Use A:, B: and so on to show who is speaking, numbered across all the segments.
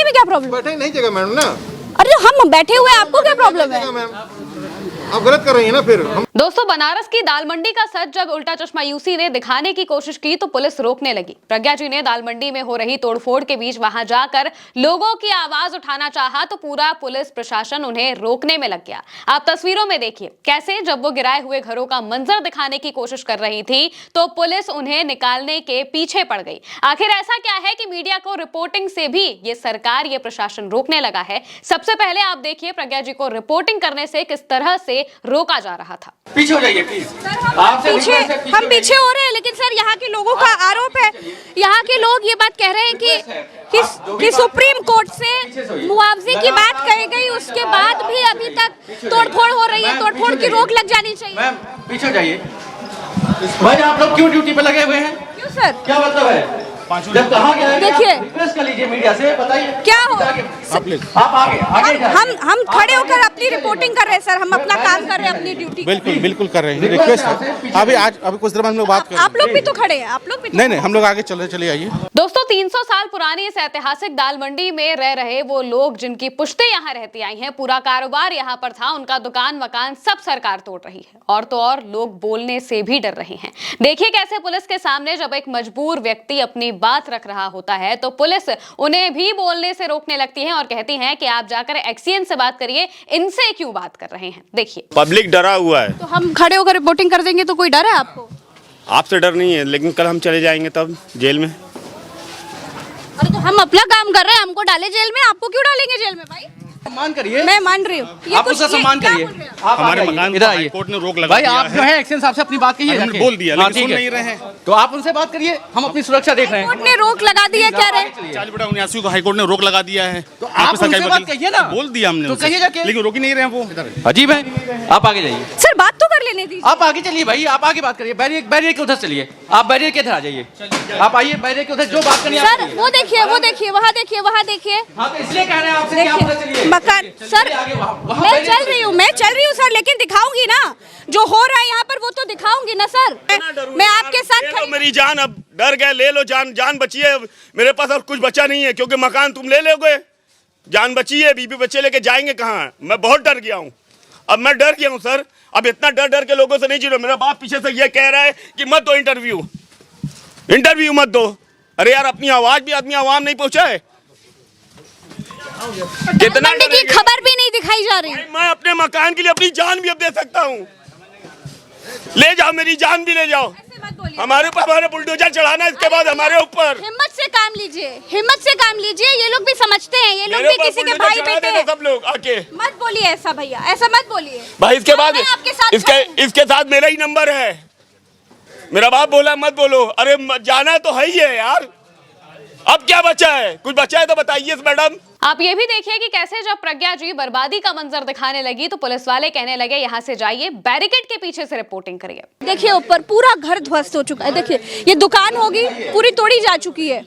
A: में क्या प्रॉब्लम?
B: बैठे नहीं जगह मैडम ना।
A: अरे हम बैठे हुए, आपको क्या प्रॉब्लम है?
B: आप गलत कर रही हैं ना फिर।
C: दोस्तों, बनारस की दाल मंडी का सच जब उल्टा चश्मा यूसी ने दिखाने की कोशिश की तो पुलिस रोकने लगी। प्रज्ञा जी ने दाल मंडी में हो रही तोड़फोड़ के बीच वहां जाकर लोगों की आवाज उठाना चाहा तो पूरा पुलिस प्रशासन उन्हें रोकने में लग गया। आप तस्वीरों में देखिए कैसे जब वो गिराए हुए घरों का मंजर दिखाने की कोशिश कर रही थी तो पुलिस उन्हें निकालने के पीछे पड़ गई। आखिर ऐसा क्या है कि मीडिया को रिपोर्टिंग से भी ये सरकार, ये प्रशासन रोकने लगा है? सबसे पहले आप देखिए प्रज्ञा जी को रिपोर्टिंग करने से किस तरह से रोका जा रहा था।
D: पीछे हो जाइए प्लीज।
A: हम पीछे हो रहे हैं, लेकिन सर यहाँ के लोगों का आरोप है, यहाँ के लोग ये बात कह रहे हैं कि सुप्रीम कोर्ट से मुआवजे की बात कही गई, उसके बाद भी अभी तक तोड़फोड़ हो रही है। तोड़फोड़ की रोक लग जानी चाहिए।
D: मैम पीछे हो जाइए। भाई आप लोग क्यों ड्यूटी पे लगे हुए हैं?
A: क्यों सर?
D: क्या मतलब है? जब कहा गया है
A: देखिए,
D: रिक्वेस्ट कर लीजिए मीडिया से, बताइए
A: क्या हो।
D: आप आगे
A: हम खड़े होकर अपनी रिपोर्टिंग कर रहे हैं सर, हम अपना काम कर रहे हैं, अपनी ड्यूटी।
B: बिल्कुल बिल्कुल कर रहे हैं, रिक्वेस्ट है। अभी कुछ देर में हम लोग बात करें।
A: आप लोग भी तो खड़े हैं, आप लोग भी
B: नहीं, हम लोग आगे चले आइए।
C: दोस्तों, 300 साल पुरानी इस ऐतिहासिक दाल मंडी में रह रहे वो लोग जिनकी पुश्तें यहाँ रहती आई हैं, पूरा कारोबार यहाँ पर था, उनका दुकान मकान सब सरकार तोड़ रही है। और तो और लोग बोलने से भी डर रहे हैं। देखिए कैसे पुलिस के सामने जब एक मजबूर व्यक्ति अपनी बात रख रहा होता है तो पुलिस उन्हें भी बोलने से रोकने लगती है और कहती है कि आप जाकर एक्सीएन से बात करिए, इनसे क्यों बात कर रहे हैं। देखिए,
E: पब्लिक डरा हुआ है।
A: तो हम खड़े होकर रिपोर्टिंग कर देंगे तो कोई डर है आपको?
E: आपसे डर नहीं है, लेकिन कल हम चले जाएंगे तब जेल में।
A: अरे तो हम अपना काम कर रहे हैं, हमको डाले जेल में, आपको क्यों डालेंगे जेल में भाई?
D: सम्मान करिए।
A: मैं मान रही हूँ,
D: आप उसका सम्मान करिए। आप
E: हमारे मकान
D: इधर
E: को
D: आइए।
E: कोर्ट ने रोक लगा
D: भाई
E: दिया
D: आप जो है एक्शन साहब से अपनी बात कहिए।
E: हमने बोल दिया, लेकिन सुन नहीं रहे हैं।
D: तो आप उनसे बात करिए, हम अपनी सुरक्षा देख रहे हैं।
A: कोर्ट ने रोक लगा दी है, क्या रहे?
E: 40/79 को हाईकोर्ट ने रोक लगा दिया है।
D: तो आप उनसे बात कहिए ना।
E: बोल दिया हमने,
D: तो कहिए जाके।
E: लेकिन रोक ही नहीं रहे हैं वो।
D: अजीब है। आप आगे जाइए
A: सर, बात तो कर लेने दीजिए।
D: आप आगे चलिए भाई, आप आगे बात करिए। बैरियर के उधर चलिए, आप बैरियर के इधर आ जाइए। आप आइए बैरियर के उधर, जो बात करनी है
A: सर वो देखिए, वहाँ देखिए।
D: हाँ तो इसलिए कह रहे हैं आपसे कि आप उधर चलिए।
A: मकान सर, मैं चल रही हूँ सर, लेकिन दिखाऊंगी ना जो हो रहा है यहाँ पर, वो तो दिखाऊंगी ना सर। मैं आपके साथ खड़ी।
E: मेरी जान, अब डर गए, ले लो जान बची है मेरे पास, और कुछ बचा नहीं है क्योंकि मकान तुम ले लोगे। जान बची है, बीबी बच्चे लेके जाएंगे कहाँ? मैं बहुत डर गया हूँ, अब मैं डर गया हूँ सर। अब इतना डर के लोगों से नहीं जीरो। मेरा बाप पीछे से ये कह रहा है कि मत दो इंटरव्यू मत दो। अरे यार, अपनी आवाज भी आदमी आवाम नहीं पहुंचा है।
A: कितना की खबर भी नहीं दिखाई जा रही।
E: मैं अपने मकान के लिए अपनी जान भी अब दे सकता हूँ। ले जाओ, मेरी जान भी ले जाओ। हमारे ऊपर हमारे बुलडोजर चढ़ाना, इसके बाद हमारे ऊपर।
A: हिम्मत से काम लीजिए, ये लोग भी समझते हैं, ये लोग भी किसी के भाई बेटे हैं।
E: सब लोग आके
A: मत बोलिए ऐसा भैया, ऐसा मत बोलिए
E: भाई। इसके बाद
A: इसके
E: साथ मेरा ही नंबर है। मेरा बाप बोला मत बोलो। अरे जाना तो है ही है यार, अब क्या बचा है? कुछ बचा है तो बताइए मैडम।
C: आप ये भी देखिए कि कैसे जब प्रज्ञा जी बर्बादी का मंजर दिखाने लगी तो पुलिस वाले कहने लगे यहाँ से जाइए, बैरिकेड के पीछे से रिपोर्टिंग करिए।
A: देखिए ऊपर पूरा घर ध्वस्त हो चुका है। देखिए ये दुकान होगी पूरी तोड़ी जा चुकी है।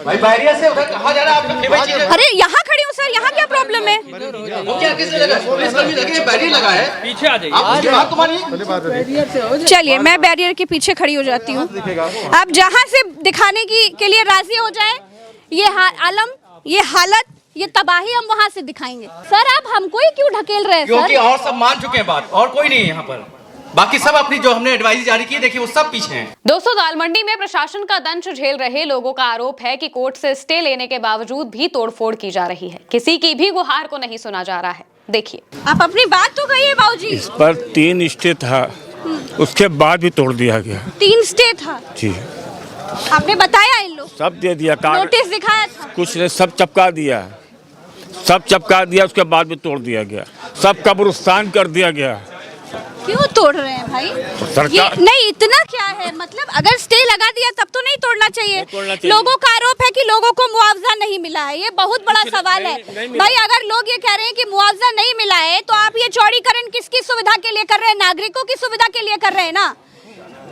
D: भाई बैरियर से उधर कहाँ जा रहा है?
A: अरे यहाँ खड़ी हूँ सर, यहाँ क्या प्रॉब्लम है?
D: वो क्या किसने लगा? पुलिसकर्मी लगे, बैरियर लगा है। पीछे आ जाइए।
A: चलिए मैं बैरियर के पीछे खड़ी हो जाती हूँ। आप जहाँ से दिखाने के लिए राजी हो जाए, ये आलम, ये हालत, ये तबाही हम वहाँ से दिखाएंगे। सर आप हमको ही क्यों ढकेल रहे हैं?
D: क्योंकि और सब मान चुके हैं बात, और कोई नहीं है यहाँ पर। बाकी सब अपनी जो हमने एडवाइस जारी की, देखिए वो सब पीछे हैं।
C: दोस्तों, दाल मंडी में प्रशासन का दंश झेल रहे लोगों का आरोप है कि कोर्ट से स्टे लेने के बावजूद भी तोड़फोड़ की जा रही है। किसी की भी गुहार को नहीं सुना जा रहा है। देखिए,
A: आप अपनी बात तो कहिए बाबूजी।
F: इस पर 3 स्टे था, उसके बाद भी तोड़ दिया गया।
A: 3 स्टे था
F: जी,
A: आपने बताया? इन लोग
F: सब दे दिया,
A: नोटिस दिखाया था?
F: कुछ ने सब चपका दिया, उसके बाद भी तोड़ दिया गया। सब कब्रिस्तान कर दिया गया।
A: क्यों तोड़ रहे हैं भाई?
F: सरकार
A: नहीं, इतना क्या है मतलब, अगर स्टे लगा दिया तब तो नहीं तोड़ना चाहिए। लोगों का आरोप है कि लोगों को मुआवजा नहीं मिला है, ये बहुत बड़ा सवाल है भाई। अगर लोग ये कह रहे हैं कि मुआवजा नहीं मिला है तो आप ये चौड़ीकरण किसकी सुविधा के लिए कर रहे हैं? नागरिकों की सुविधा के लिए कर रहे हैं ना।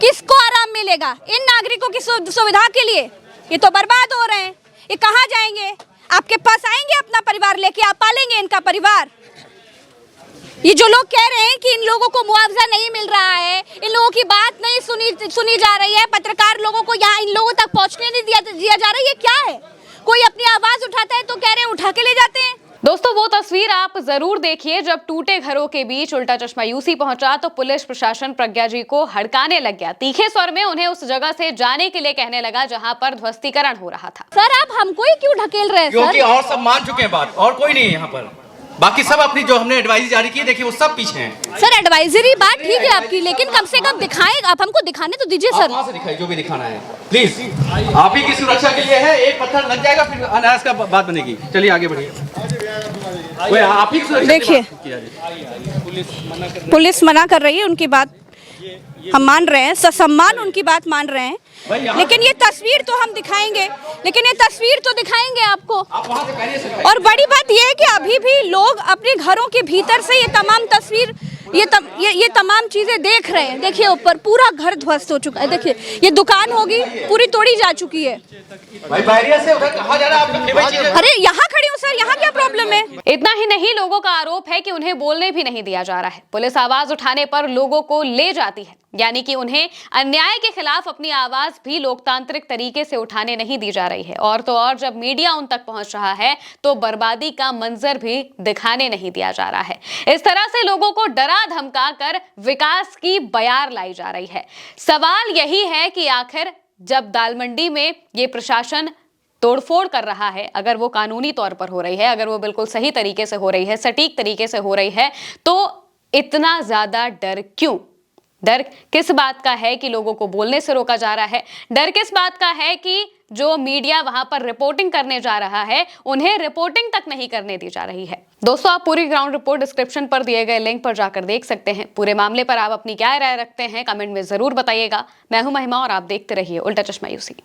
A: किसको आराम मिलेगा? इन नागरिकों की सुविधा के लिए। ये तो बर्बाद हो रहे हैं। ये कहाँ जाएंगे? आपके पास आएंगे अपना परिवार लेके, आप पालेंगे इनका परिवार? ये जो लोग कह रहे हैं कि इन लोगों को मुआवजा नहीं मिल रहा है, इन लोगों की बात नहीं सुनी जा रही है, पत्रकार लोगों को यहाँ इन लोगों तक पहुँचने नहीं दिया जा रहा है, ये क्या है? कोई अपनी आवाज उठाता है तो कह रहे हैं
C: दोस्तों वो तस्वीर आप जरूर देखिए जब टूटे घरों के बीच उल्टा चश्मा यूसी पहुंचा तो पुलिस प्रशासन प्रज्ञा जी को हड़काने लग गया। तीखे स्वर में उन्हें उस जगह से जाने के लिए कहने लगा जहां पर ध्वस्तीकरण हो रहा था।
A: सर आप हमको ही क्यों ढकेल रहे हैं
D: क्योंकि
A: सर?
D: और सब मान चुके हैं बात, और कोई नहीं है यहाँ पर। बाकी सब अपनी जो हमने एडवाइजरी जारी की देखिए वो सब पीछे हैं।
A: सर एडवाइजरी बात ठीक है आपकी, लेकिन कम से कम दिखाएं, आप हमको दिखाने तो दीजिए
D: आप
A: सर।
D: वहाँ से दिखाइए जो भी दिखाना है प्लीज। आप ही की सुरक्षा के लिए है, एक पत्थर लग जाएगा फिर अनायास का बात बनेगी। चलिए आगे बढ़िए। आप ही की सुरक्षा
A: देखिए पुलिस मना कर रही है, उनकी बात हम मान रहे हैं, ससम्मान उनकी बात मान रहे हैं, लेकिन ये तस्वीर तो हम दिखाएंगे, लेकिन ये तस्वीर तो दिखाएंगे आपको।
D: आप वहाँ से पहले से
A: और बड़ी बात ये है कि अभी भी लोग अपने घरों के भीतर से ये तमाम तस्वीर ये तमाम चीजें देख रहे हैं। देखिए ऊपर पूरा घर ध्वस्त हो चुका है, देखिए ये दुकान होगी पूरी तोड़ी जा चुकी है।
D: भाई बैरियर से उधर कहाँ जा रहा है आप?
A: अरे यहाँ खड़ी हूँ सर, यहाँ क्या प्रॉब्लम है?
C: इतना ही नहीं, लोगों का आरोप है कि उन्हें बोलने भी नहीं दिया जा रहा है। पुलिस आवाज उठाने पर लोगों को ले जाती है, यानी कि उन्हें अन्याय के खिलाफ अपनी आवाज भी लोकतांत्रिक तरीके से उठाने नहीं दी जा रही है। और तो और जब मीडिया उन तक पहुंच रहा है तो बर्बादी का मंजर भी दिखाने नहीं दिया जा रहा है। इस तरह से लोगों को डरा धमका कर विकास की बयार लाई जा रही है। सवाल यही है कि आखिर जब दालमंडी में ये प्रशासन तोड़फोड़ कर रहा है, अगर वो कानूनी तौर पर हो रही है, अगर वो बिल्कुल सही तरीके से हो रही है, सटीक तरीके से हो रही है, तो इतना ज्यादा डर क्यों? डर किस बात का है कि लोगों को बोलने से रोका जा रहा है? डर किस बात का है कि जो मीडिया वहां पर रिपोर्टिंग करने जा रहा है उन्हें रिपोर्टिंग तक नहीं करने दी जा रही है? दोस्तों आप पूरी ग्राउंड रिपोर्ट डिस्क्रिप्शन पर दिए गए लिंक पर जाकर देख सकते हैं। पूरे मामले पर आप अपनी क्या राय रखते हैं कमेंट में जरूर बताइएगा। मैं हूं महिमा और आप देखते रहिए उल्टा चश्मा यूसी।